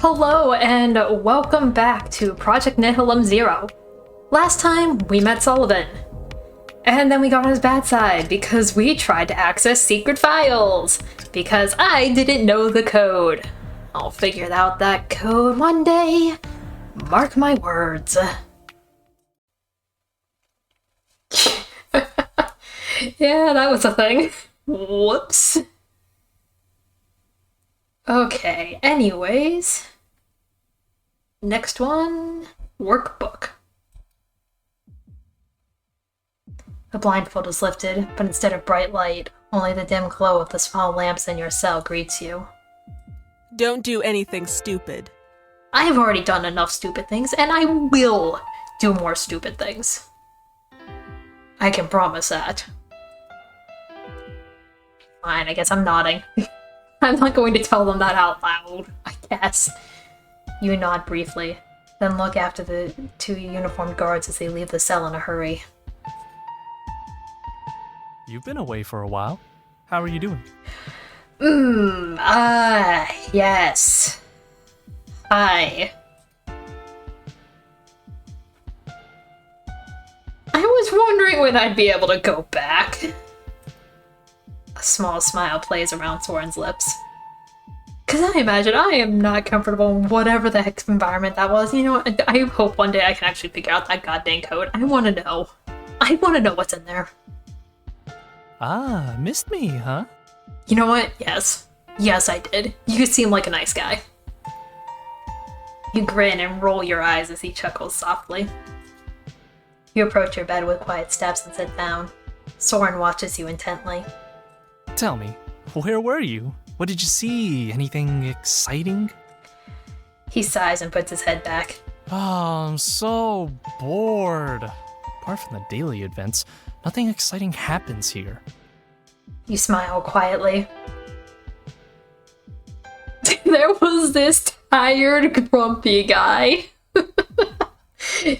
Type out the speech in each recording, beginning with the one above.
Hello and welcome back to Project Nihilum 0. Last time, we met Sullivan. And then we got on his bad side because we tried to access secret files. Because I didn't know the code. I'll figure out that code one day. Mark my words. Yeah, that was a thing. Whoops. Okay, anyways. Next one, Workbook. The blindfold is lifted, but instead of bright light, only the dim glow of the small lamps in your cell greets you. Don't do anything stupid. I have already done enough stupid things, and I will do more stupid things. I can promise that. Fine, I guess I'm nodding. I'm not going to tell them that out loud, I guess. You nod briefly, then look after the two uniformed guards as they leave the cell in a hurry. You've been away for a while. How are you doing? Yes. Hi. I was wondering when I'd be able to go back. A small smile plays around Soren's lips. Because I imagine I am not comfortable in whatever the heck environment that was. You know, I hope one day I can actually figure out that goddamn code. I want to know. I want to know what's in there. Ah, missed me, huh? You know what? Yes. Yes, I did. You seem like a nice guy. You grin and roll your eyes as he chuckles softly. You approach your bed with quiet steps and sit down. Soren watches you intently. Tell me, where were you? What did you see? Anything exciting? He sighs and puts his head back. Oh, I'm so bored. Apart from the daily events, nothing exciting happens here. You smile quietly. There was this tired, grumpy guy.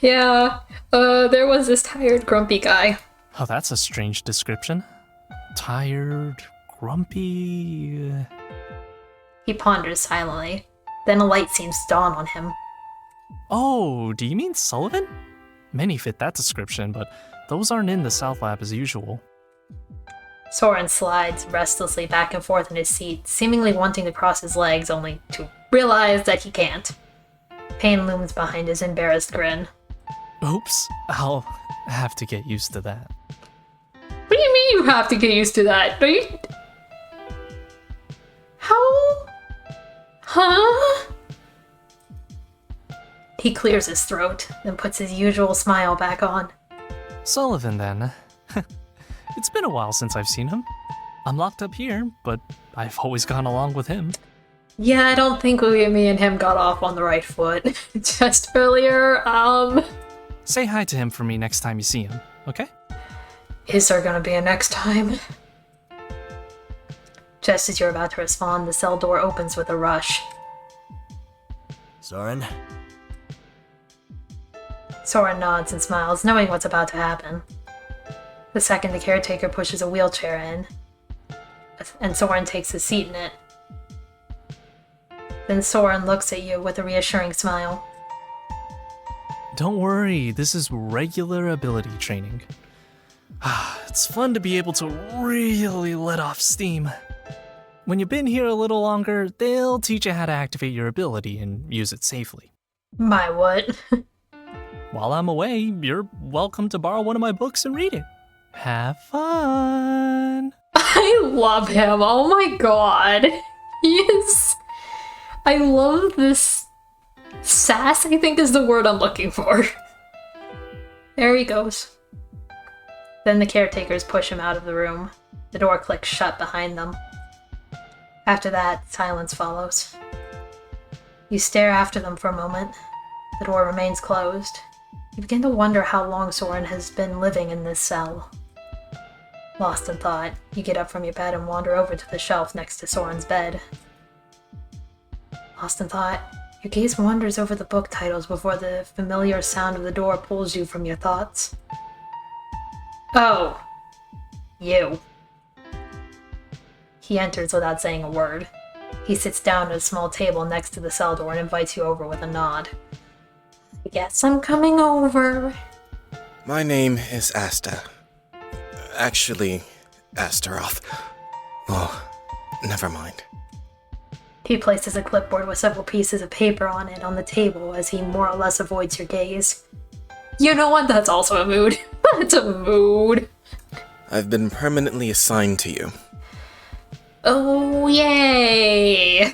Yeah, there was this tired, grumpy guy. Oh, that's a strange description. Tired, grumpy... He ponders silently. Then a light seems to dawn on him. Oh, do you mean Sullivan? Many fit that description, but those aren't in the South Lab as usual. Soren slides restlessly back and forth in his seat, seemingly wanting to cross his legs, only to realize that he can't. Pain looms behind his embarrassed grin. Oops, I'll have to get used to that. What do you mean you have to get used to that? Do you... How? Huh? He clears his throat, then puts his usual smile back on. Sullivan, then. It's been a while since I've seen him. I'm locked up here, but I've always gone along with him. Yeah, I don't think me and him got off on the right foot. Just earlier, Say hi to him for me next time you see him, okay? Is there gonna be a next time? Just as you're about to respond, the cell door opens with a rush. Soren? Soren nods and smiles, knowing what's about to happen. The second the caretaker pushes a wheelchair in, and Soren takes a seat in it. Then Soren looks at you with a reassuring smile. Don't worry, this is regular ability training. It's fun to be able to really let off steam. When you've been here a little longer, they'll teach you how to activate your ability and use it safely. My what? While I'm away, you're welcome to borrow one of my books and read it. Have fun! I love him, oh my god. He is... I love this sass, I think is the word I'm looking for. There he goes. Then the caretakers push him out of the room. The door clicks shut behind them. After that, silence follows. You stare after them for a moment. The door remains closed. You begin to wonder how long Soren has been living in this cell. Lost in thought, you get up from your bed and wander over to the shelf next to Soren's bed. Lost in thought, your gaze wanders over the book titles before the familiar sound of the door pulls you from your thoughts. Oh. You. He enters without saying a word. He sits down at a small table next to the cell door and invites you over with a nod. I guess I'm coming over. My name is Asta. Actually, Astaroth. Oh, never mind. He places a clipboard with several pieces of paper on it on the table as he more or less avoids your gaze. You know what? That's also a mood. That's a mood. I've been permanently assigned to you. Oh, yay!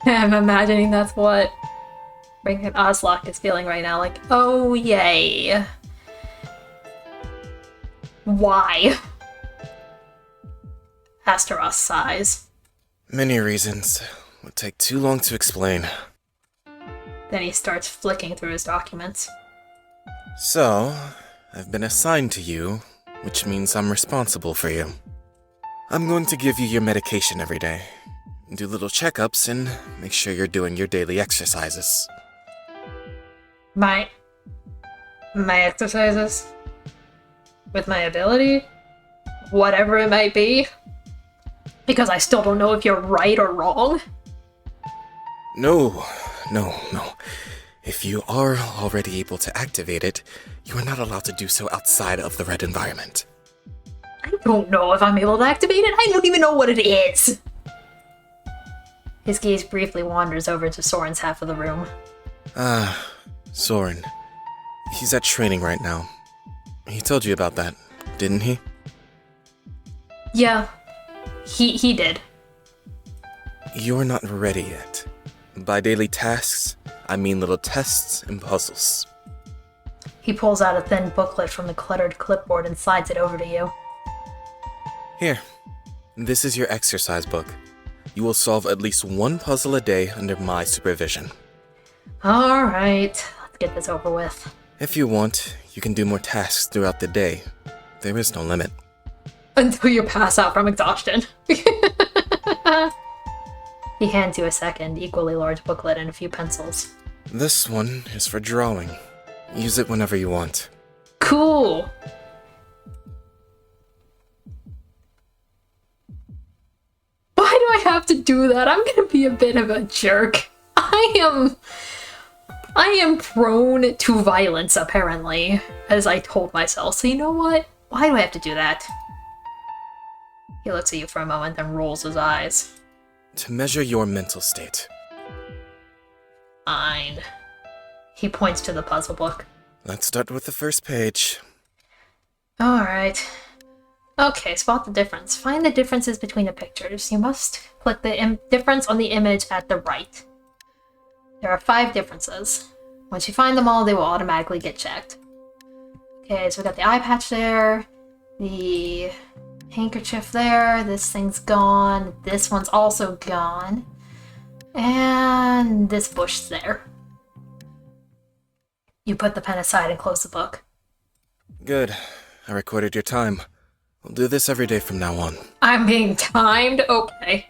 I'm imagining that's what Frank Oslok is feeling right now. Like, oh, yay. Why? Astaroth sighs. Many reasons. Would take too long to explain. Then he starts flicking through his documents. So, I've been assigned to you, which means I'm responsible for you. I'm going to give you your medication every day, do little checkups, and make sure you're doing your daily exercises. My exercises? With my ability? Whatever it might be? Because I still don't know if you're right or wrong? No. If you are already able to activate it, you are not allowed to do so outside of the red environment. I don't know if I'm able to activate it. I don't even know what it is. His gaze briefly wanders over to Soren's half of the room. Soren. He's at training right now. He told you about that, didn't he? Yeah, he did. You're not ready yet. By daily tasks, I mean little tests and puzzles. He pulls out a thin booklet from the cluttered clipboard and slides it over to you. Here, this is your exercise book. You will solve at least one puzzle a day under my supervision. Alright, let's get this over with. If you want, you can do more tasks throughout the day. There is no limit. Until you pass out from exhaustion. He hands you a second, equally large booklet and a few pencils. This one is for drawing. Use it whenever you want. Cool! Why do I have to do that? I'm gonna be a bit of a jerk. I am prone to violence, apparently, as I told myself. So you know what? Why do I have to do that? He looks at you for a moment, then rolls his eyes. To measure your mental state. Fine. He points to the puzzle book. Let's start with the first page. Alright. Okay, spot the difference. Find the differences between the pictures. You must click the difference on the image at the right. There are 5 differences. Once you find them all, they will automatically get checked. Okay, so we got the eye patch there, the handkerchief there, this thing's gone, this one's also gone, and this bush's there. You put the pen aside and close the book. Good. I recorded your time. We'll do this every day from now on. I'm being timed? Okay.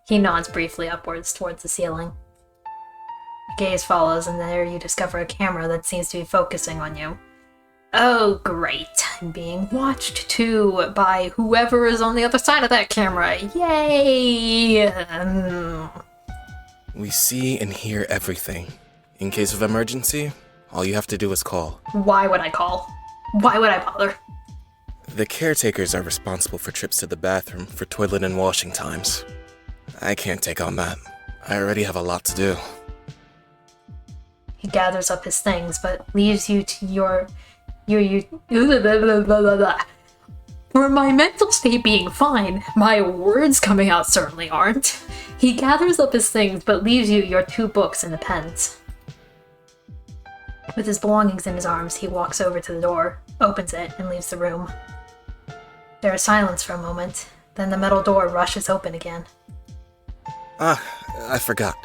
He nods briefly upwards towards the ceiling. Your gaze follows, and there you discover a camera that seems to be focusing on you. Oh, great. I'm being watched, too, by whoever is on the other side of that camera. Yay! We see and hear everything. In case of emergency, all you have to do is call. Why would I call? Why would I bother? The caretakers are responsible for trips to the bathroom for toilet and washing times. I can't take on that. I already have a lot to do. He gathers up his things, but leaves you to your For my mental state being fine, my words coming out certainly aren't. He gathers up his things, but leaves you your 2 books and the pens. With his belongings in his arms, he walks over to the door, opens it, and leaves the room. There is silence for a moment, then the metal door rushes open again. I forgot.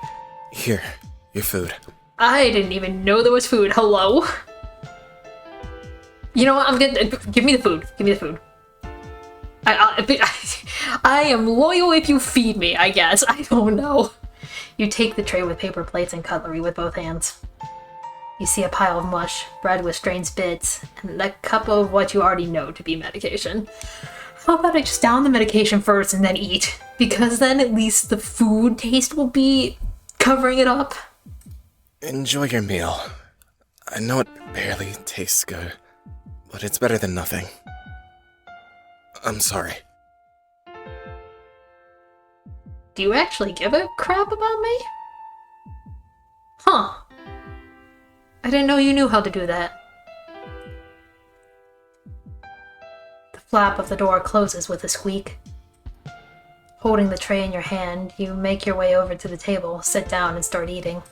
Here, your food. I didn't even know there was food. Hello? You know what? I'm gonna give me the food. Give me the food. I am loyal if you feed me, I guess. I don't know. You take the tray with paper plates and cutlery with both hands. You see a pile of mush, bread with strange bits, and a cup of what you already know to be medication. How about I just down the medication first and then eat? Because then at least the food taste will be covering it up. Enjoy your meal. I know it barely tastes good, but it's better than nothing. I'm sorry. Do you actually give a crap about me? Huh. I didn't know you knew how to do that. The flap of the door closes with a squeak. Holding the tray in your hand, you make your way over to the table, sit down, and start eating.